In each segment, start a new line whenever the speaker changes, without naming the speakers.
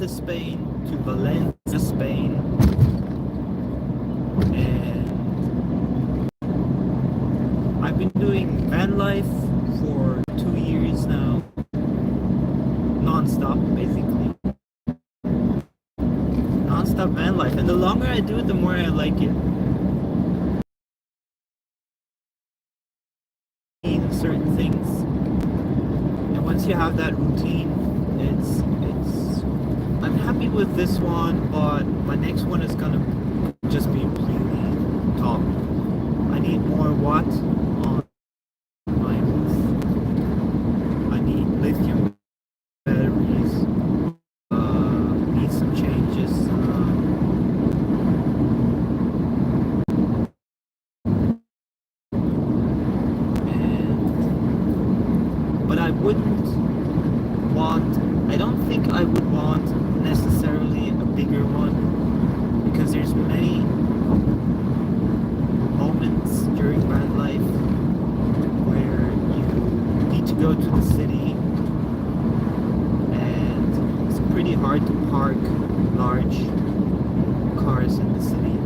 of Spain to Valencia, Spain, and I've been doing van life for 2 years now, non-stop basically. Non-stop van life, and the longer I do it, the more I like it. Certain things, and once you have that routine, it's I'm happy with this one, but my next one is gonna just be really top. I need more watt on my roof. I need lithium batteries. Need some changes. But I don't think I would want necessarily a bigger one, because there's many moments during van life where you need to go to the city, and it's pretty hard to park large cars in the city.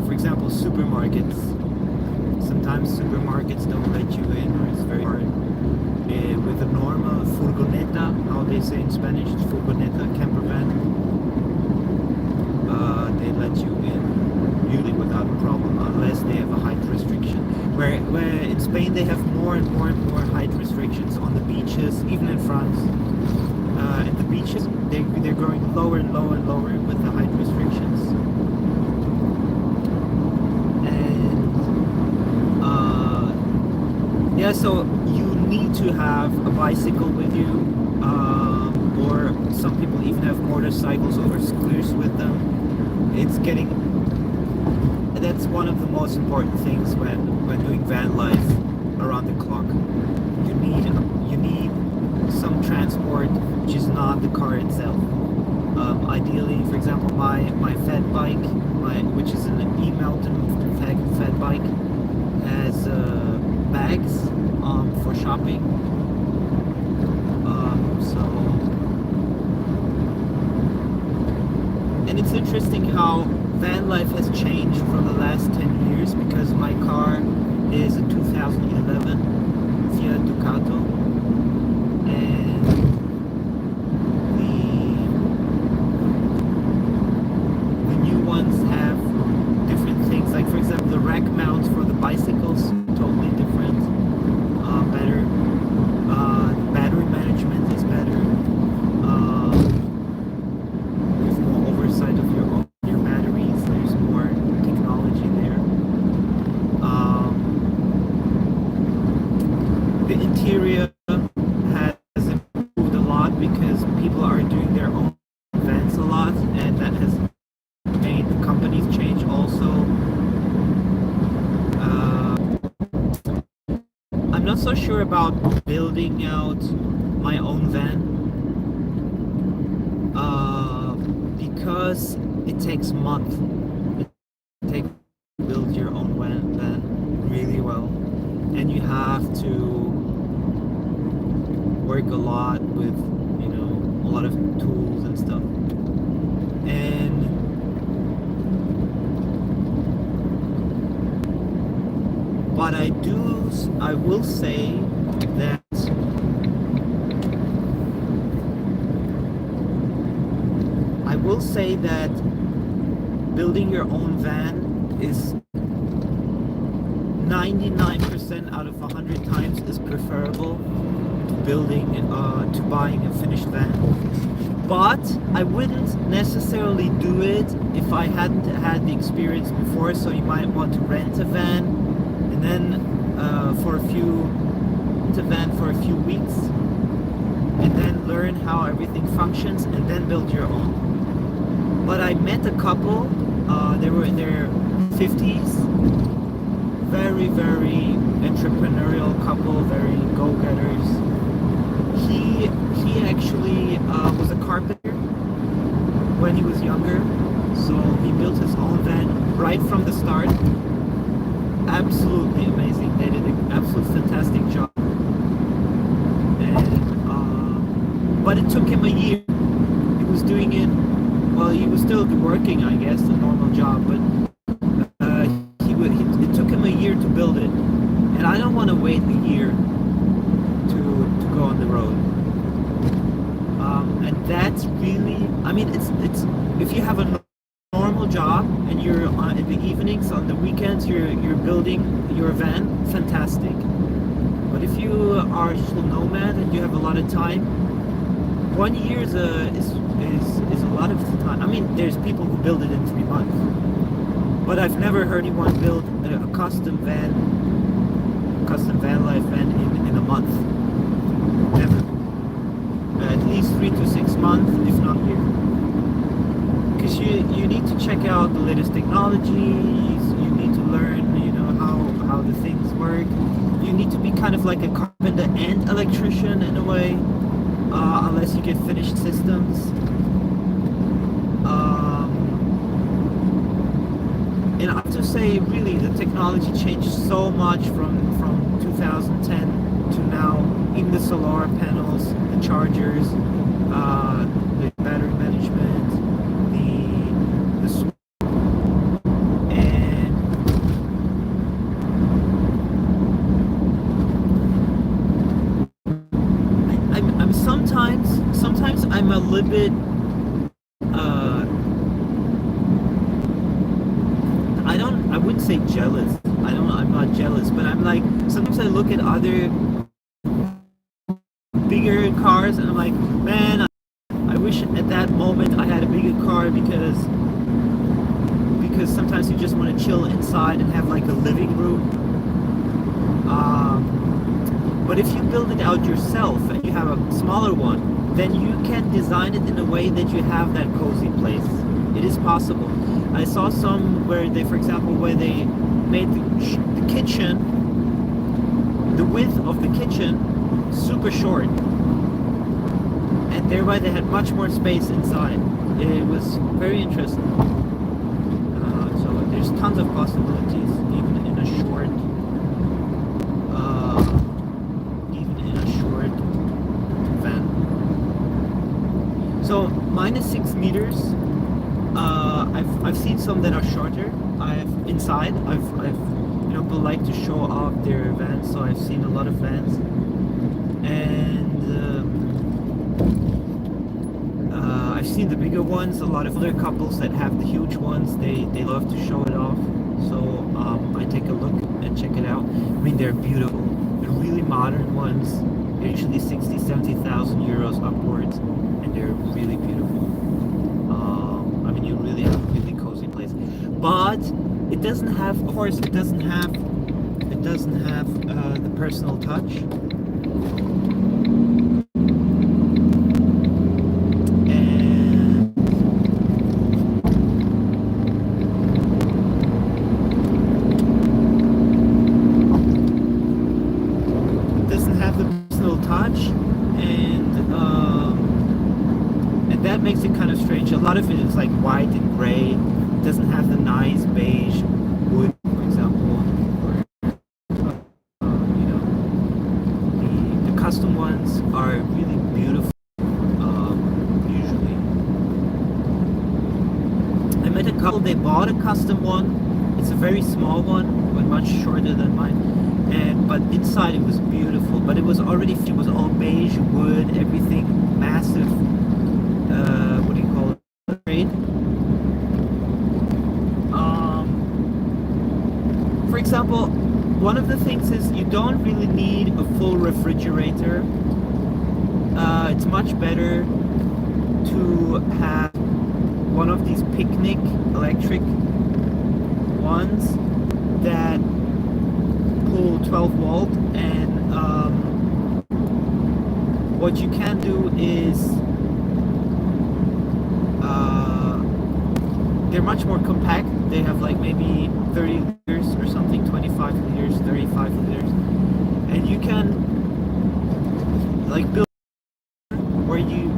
For example, supermarkets. Sometimes supermarkets don't let you in, or it's very hard. With a normal furgoneta, how they say in Spanish, furgoneta, campervan, they let you in really without a problem, unless they have a height restriction. Where in Spain they have more and more and more height restrictions on the beaches, even in France. At the beaches, they're going lower and lower and lower with the height restrictions. Yeah, so you need to have a bicycle with you, or some people even have motorcycles or scooters with them. That's one of the most important things when doing van life around the clock. You need some transport which is not the car itself. Ideally, for example, my fat bike, which is an e-mountain fat bike, has bags for shopping. And it's interesting how van life has changed from the last 10 years, because my car is a 2011 Fiat Ducato, and the new ones have different things, like for example the rack mounts for the bicycles, totally different, better. Battery management is better. There's more oversight of your batteries. There's more technology there. The interior has improved a lot because people are doing their own events a lot, and that has made the companies change also. I'm not so sure about building out my own van, because it takes months. It takes to build your own van really well, and you have to work a lot with, a lot of tools and stuff. But I will say that building your own van is 99% out of 100 times is preferable to buying a finished van. But I wouldn't necessarily do it if I hadn't had the experience before. So you might want to rent a van, and then for a few weeks, and then learn how everything functions, and then build your own. But I met a couple, they were in their 50s, very, very entrepreneurial couple, very go-getters. He actually was a carpenter when he was younger, so he built his own van right from the start. Absolutely amazing. They did an absolute fantastic job. And, but it took him a year he was still working, I guess, a normal job, but it took him a year to build it, and I don't want to wait a year to go on the road. And that's really, I mean, it's if you have a normal job and you're in the evenings, on the weekends, you're building your van, fantastic. But if you are a digital nomad and you have a lot of time, 1 year is a lot of time. I mean, there's people who build it in 3 months, but I've never heard anyone build a custom van life van in a month. Never. At least 3 to 6 months, if not a year. Because you need to check out the latest technologies. You need to learn, you know, how the things work. You need to be kind of like a carpenter and electrician in a way, unless you get finished systems. And I have to say, really, the technology changed so much from 2010 to now. In the solar panels, the chargers, the battery management, and I'm sometimes I'm a little bit I wouldn't say jealous. I'm not jealous, but I'm like, sometimes I look at other bigger cars and I'm like, man, I wish at that moment I had a bigger car, because sometimes you just want to chill inside and have like a living room. But if you build it out yourself and you have a smaller one, then you can design it in a way that you have that cozy place. It is possible. I saw some where they, for example, where they made the kitchen, the width of the kitchen, super short, and thereby they had much more space inside. It was very interesting. So there's tons of possibilities, even in a short van. So mine is 6 meters. I've seen some that are shorter. I've you know, people like to show off their vans, so I've seen a lot of vans, and I've seen the bigger ones. A lot of other couples that have the huge ones, they love to show it off. So I take a look and check it out. I mean, they're beautiful. The really modern ones, they're usually 60,000-70,000 euros upwards, and they're really beautiful. I mean, you really have a really cozy place, but it doesn't have, of course, it doesn't have the personal touch. And that makes it kind of strange. A lot of it is like white and gray. It doesn't have the nice beige wood, for example, or you know, the custom ones are really beautiful. Usually, I met a couple. They bought a custom one. It's a very small one, but much shorter than mine. But inside it was beautiful, but it was all beige wood, everything massive, what do you call it, grade. For example, one of the things is you don't really need a full refrigerator. It's much better to have one of these picnic electric ones that pull 12 volt, and what you can do is they're much more compact. They have like maybe 30 liters or something, 25 liters, 35 liters, and you can like build where you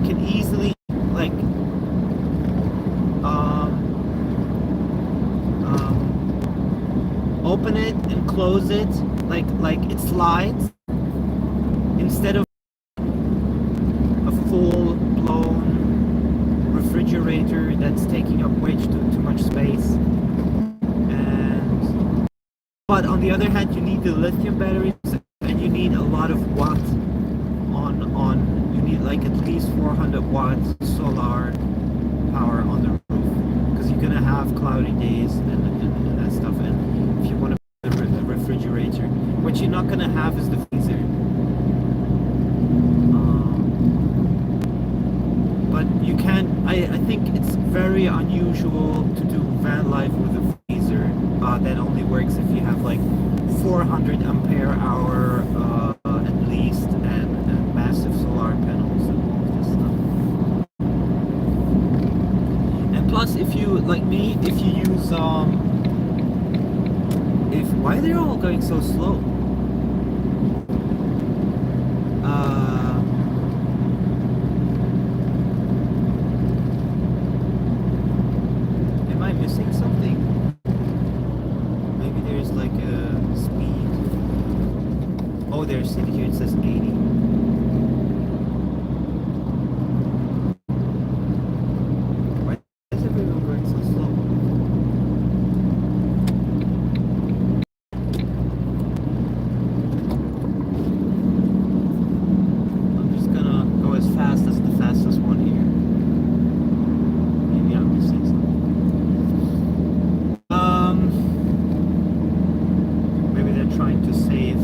can easily like open it and close it, like it slides, instead of a full blown refrigerator. But on the other hand, you need the lithium batteries, and you need a lot of watts on you need like at least 400 watts solar power on the roof, because you're gonna have cloudy days and that stuff. And if you want to put a refrigerator, what you're not gonna have is the freezer. But you can. I think it's very unusual to do van life with a freezer. That only works if you have like 400 ampere hour at least, and massive solar panels and all this stuff. And plus, if you, like me, if you use why are they all going so slow? Am I missing something? Maybe there's like a speed. Oh, there's here it says 80. Why is everyone going so slow? I'm just gonna go as fast as the fastest one here. Maybe I'm missing something. Maybe they're trying to save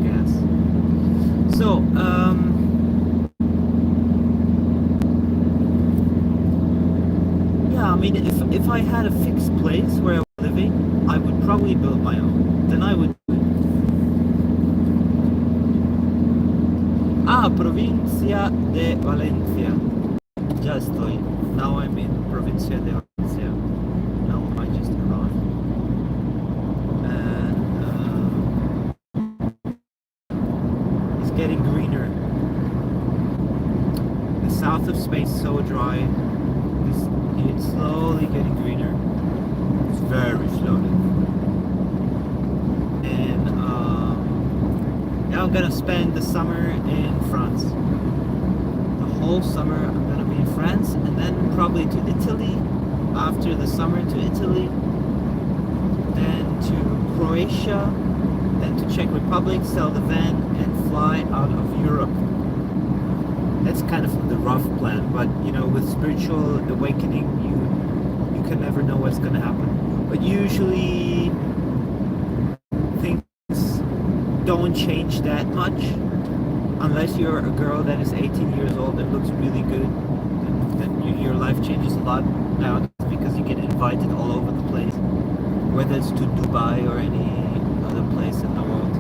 gas. So, yeah, I mean, if I had a fixed place where I was living, I would probably build my own. Then I would. Provincia de Valencia. Ya estoy. Now I'm in Provincia de Valencia. Now I just arrived. And it's getting greener. The south of Spain is so dry. It's slowly getting greener. It's very slowly. And now I'm gonna spend the summer in France. The whole summer I'm gonna be in France, and then probably to Italy. After the summer to Italy, then to Croatia, then to Czech Republic, sell the van, and fly out of Europe. That's kind of the rough plan, but you know, with spiritual awakening, you can never know what's gonna happen. But usually things don't change that much, unless you're a girl that is 18 years old and looks really good. Then your life changes a lot now, because you get invited all over the place, whether it's to Dubai or any other place in the world.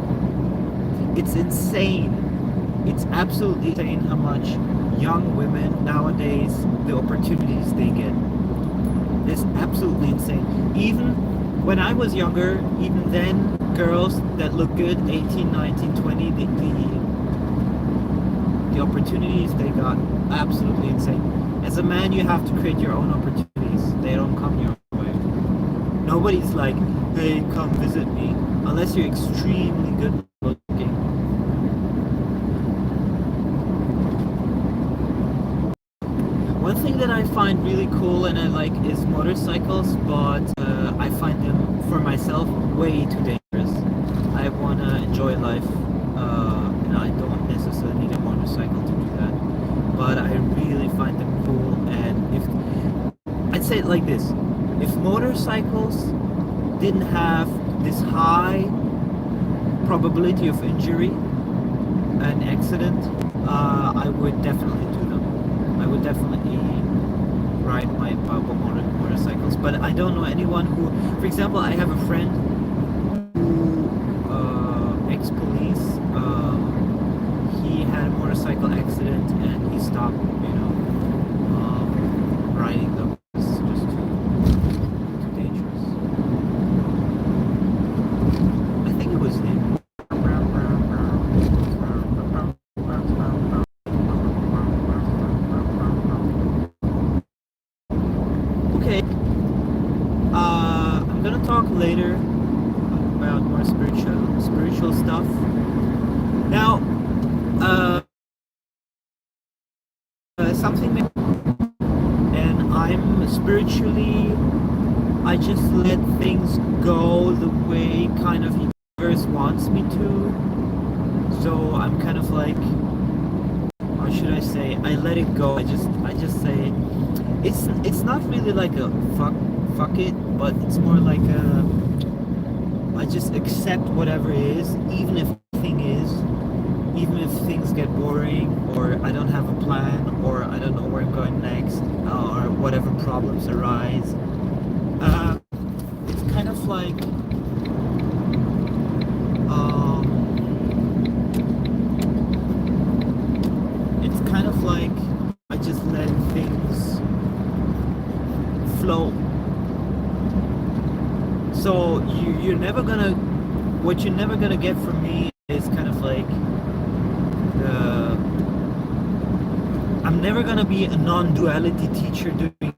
It's insane. It's absolutely insane how much young women nowadays, the opportunities they get. It's absolutely insane. Even when I was younger, even then, girls that look good, 18, 19, 20, the opportunities they got, absolutely insane. As a man, you have to create your own opportunities. They don't come your way. Nobody's like, hey, come visit me, unless you're extremely good looking. One thing that I find really cool and I like is motorcycles, but I find them, for myself, way too dangerous. I want to enjoy life, and I don't necessarily need a motorcycle to do that, but I really find them cool. And if I'd say it like this, if motorcycles didn't have this high probability of injury and accident, I would definitely do them. I would definitely ride my motorcycles, but I don't know anyone who, for example, I have a friend who, ex-police, he had a motorcycle accident and he stopped, riding them. It's just too dangerous. I think it was him. Okay, I'm gonna talk later about more spiritual stuff. Now, something, and I'm spiritually I just let things go the way kind of the universe wants me to. So I'm kind of like, or should I say, I let it go. I just say, it's not really like a fuck it, but it's more like a, I just accept whatever is, even if things get boring, or I don't have a plan, or I don't know where I'm going next, or whatever problems arise. It's kind of like I just let things flow. So you're never gonna, what you're never gonna get from me is kind of like I'm never gonna be a non-duality teacher doing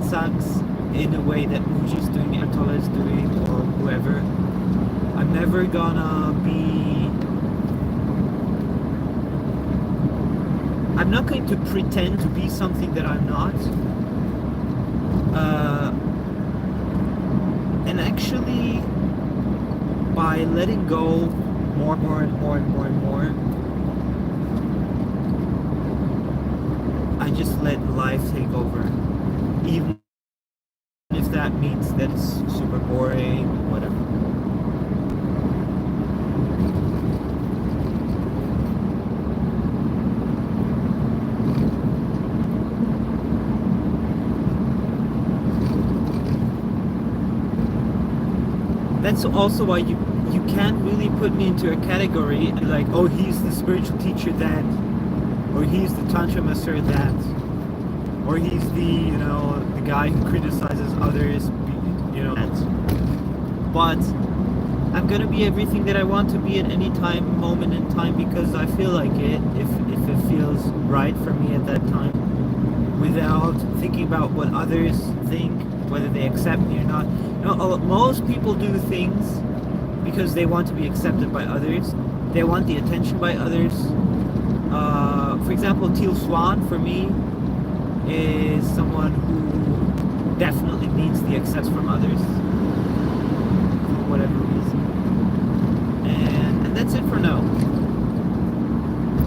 sucks in a way that Mooji is doing, Antola is doing, or whoever. I'm never gonna be, I'm not going to pretend to be something that I'm not. And actually, by letting go more and more, I just let life take over. Even if that means that it's super boring, whatever. That's also why you can't really put me into a category like, oh, he's the spiritual teacher that, or he's the tantra master that, or he's the, the guy who criticizes others, that. But I'm gonna be everything that I want to be at any time, moment in time, because I feel like it, if it feels right for me at that time, without thinking about what others think, whether they accept me or not. Most people do things because they want to be accepted by others. They want the attention by others. For example, Teal Swan, for me, is someone who definitely needs the acceptance from others for whatever reason. And that's it for now.